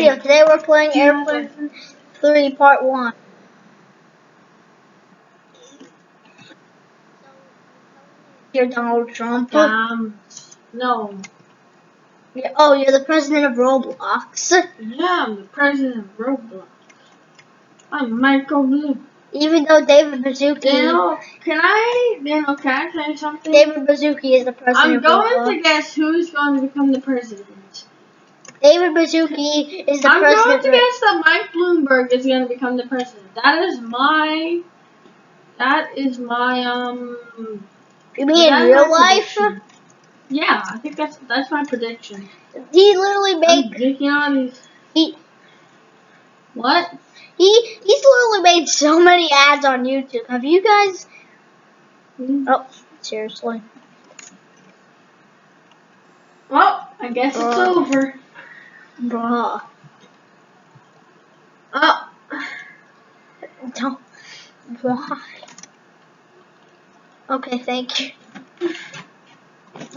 video. Today we're playing Airplane 3 Part 1. You're Donald Trump. No. Oh, you're the president of Roblox. Yeah, I'm the president of Roblox. I'm Michael Blue. Even though David Baszucki... Daniel, can I say something? David Baszucki is the president of Roblox. I'm going to guess who's going to become the president. David Baszucki is the president. I'm going to guess that Mike Bloomberg is going to become the president. That is my, You mean in real life? Prediction. Yeah, I think that's my prediction. He literally made... What? He's literally made so many ads on YouTube. Have you guys... Oh, seriously. Well, I guess it's over. Bruh. Don't. Why? Okay, thank you.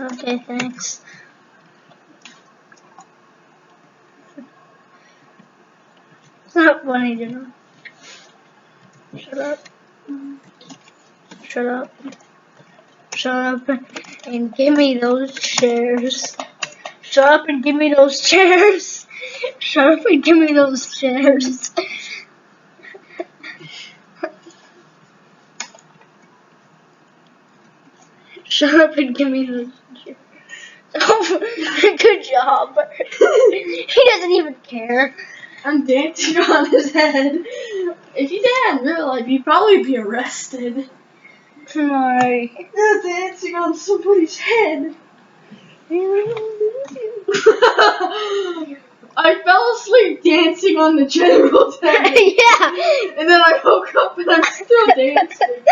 Okay, thanks. It's not funny, you know. Shut up. Shut up. Shut up and give me those chairs. Shut up and give me those chairs. Shut up and give me those chairs. Shut up and give me those chairs. Oh, good job. He doesn't even care. I'm dancing on his head. If you did that in real life, you'd probably be arrested. Why? You're dancing on somebody's head. I fell asleep dancing on the general's head. Yeah. And then I woke up and I'm still dancing.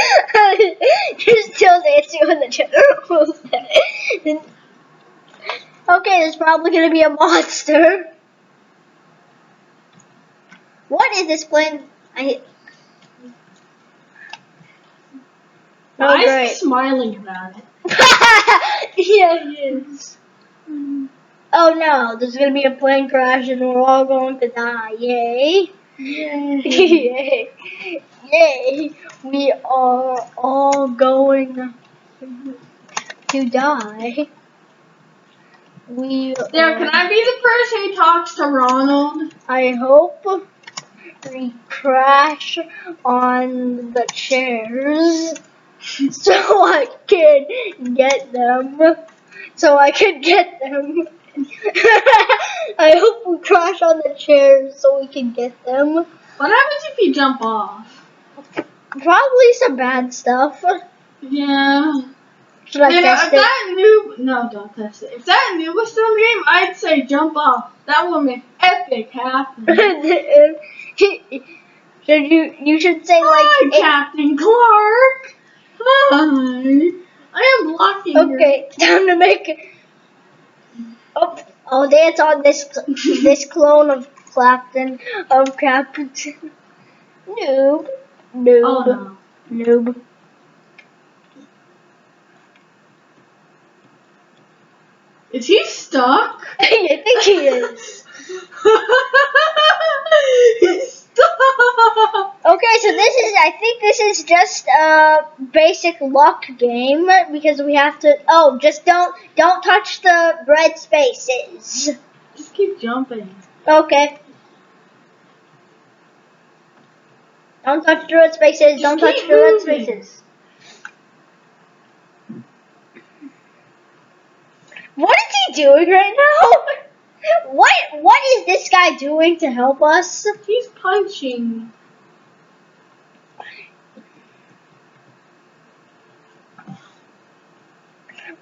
You're still dancing on the general's head. Okay, there's probably going to be a monster. What is this plane? Why is he smiling about it? Yeah, he is. Oh no, there's gonna be a plane crash and we're all going to die. Yay! Yay! Yay! Yay! We are all going to die. Can I be the person who talks to Ronald? I hope we crash on the chairs so I can get them. I hope we crash on the chairs so we can get them. What happens if you jump off? Probably some bad stuff. Yeah. Should I test it? No, don't test it. If that noob was still in the game, I'd say jump off. That will make epic happen. You should say Hi, Captain Clark. Hi. I am blocking you. Okay, time to make it. Oh, I'll dance on this clone of Clapton, of Captain. Noob. Oh, no. Noob. Is he stuck? I think he is. He's stuck. Okay, so I think this is just a basic luck game because we have to. Oh, just don't touch the red spaces. Just keep jumping. Okay. Don't touch the red spaces. Don't touch the red spaces. What is he doing right now? What is this guy doing to help us? He's punching.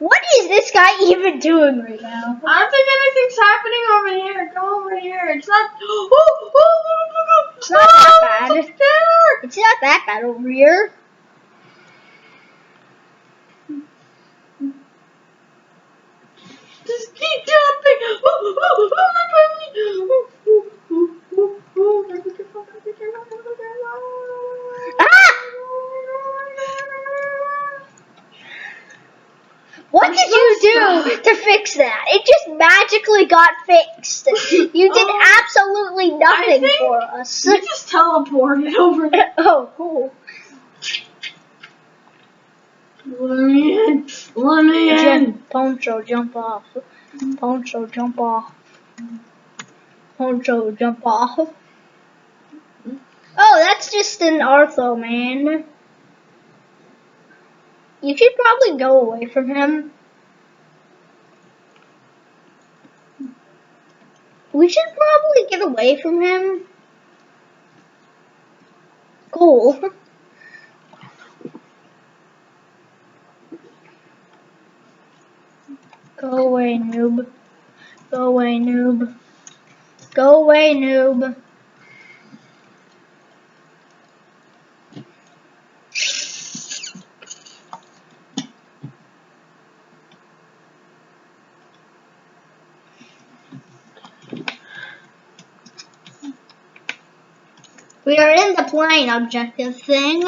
What is this guy even doing right now? I don't think anything's happening over here. Go over here. It's not. It's not that bad. It's not that bad over here. Just keep jumping. What did you do to fix that? It just magically got fixed. You did absolutely nothing for us. We just teleported over there. Oh, cool. Let me in. Let me in. Poncho, jump off. Poncho, jump off. Poncho, jump off. Oh, that's just an Artho, man. You should probably go away from him. We should probably get away from him. Cool. Go away, noob. Go away, noob. Go away, noob. We are in the plane objective thing.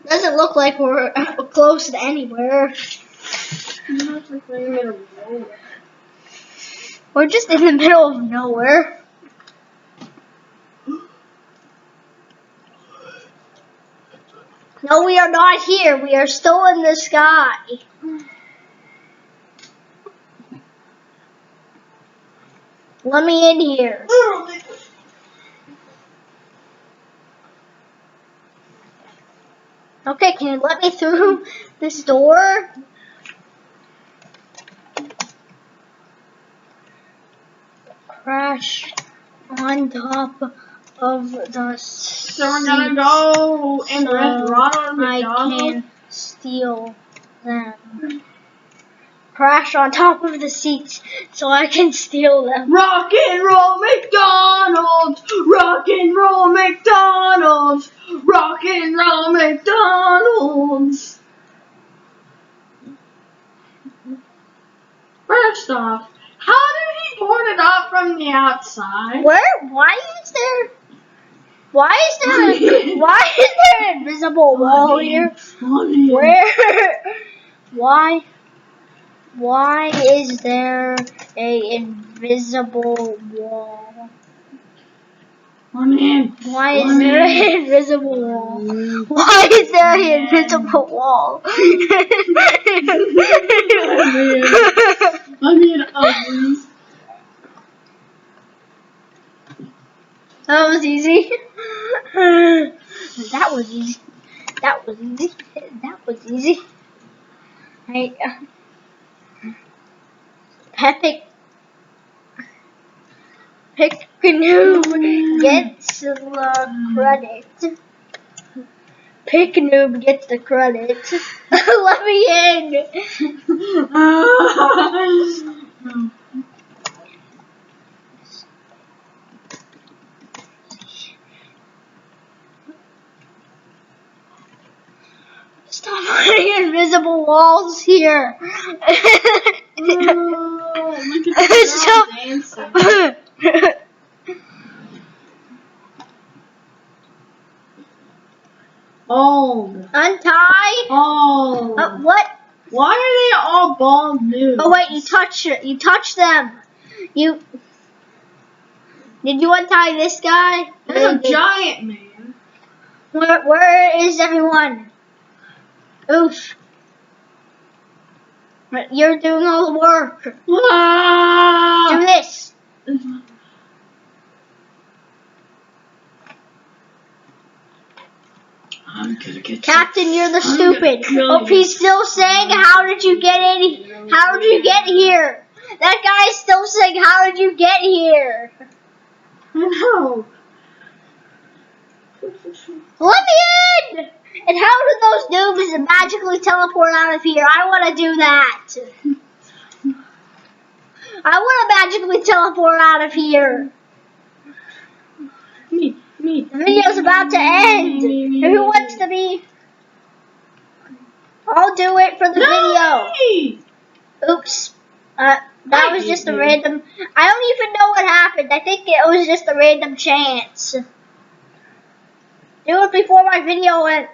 Doesn't look like we're close to anywhere. We're just in the middle of nowhere. No, we are not here. We are still in the sky. Let me in here. Okay, can you let me through this door? Crash on top of the seats. So we're gonna go and so Ronald McDonald. I can steal them. Crash on top of the seats so I can steal them. Rock and roll McDonald's, rock and roll McDonald's, rock and roll McDonald's. First off, how did he board it up from the outside? Why is there an invisible wall here? Why is there a invisible wall? Why is there an invisible wall? Why is there an invisible wall? That was easy. That was easy. That was easy. That was easy. Hey, Pick Noob gets the credit. Pick Noob gets the credit. Let me in. Stop putting invisible walls here. Stop. Bald. Untie. Bald. What? Why are they all bald nudes? Oh wait, you touched it. You touched them. Did you untie this guy? There's a giant man. Where is everyone? Oof. You're doing all the work. Ah! Do this. I'm gonna get Captain, you're the stupid. Oh, he's still saying, how did you get in? How did you get here? That guy's still saying, how did you get here? No. Let me in! And how do those noobs magically teleport out of here? I want to do that. I want to magically teleport out of here. Me. The video's about to end. Who wants to be? I'll do it for the video. Oops. That was just a random. I don't even know what happened. I think it was just a random chance. It was before my video went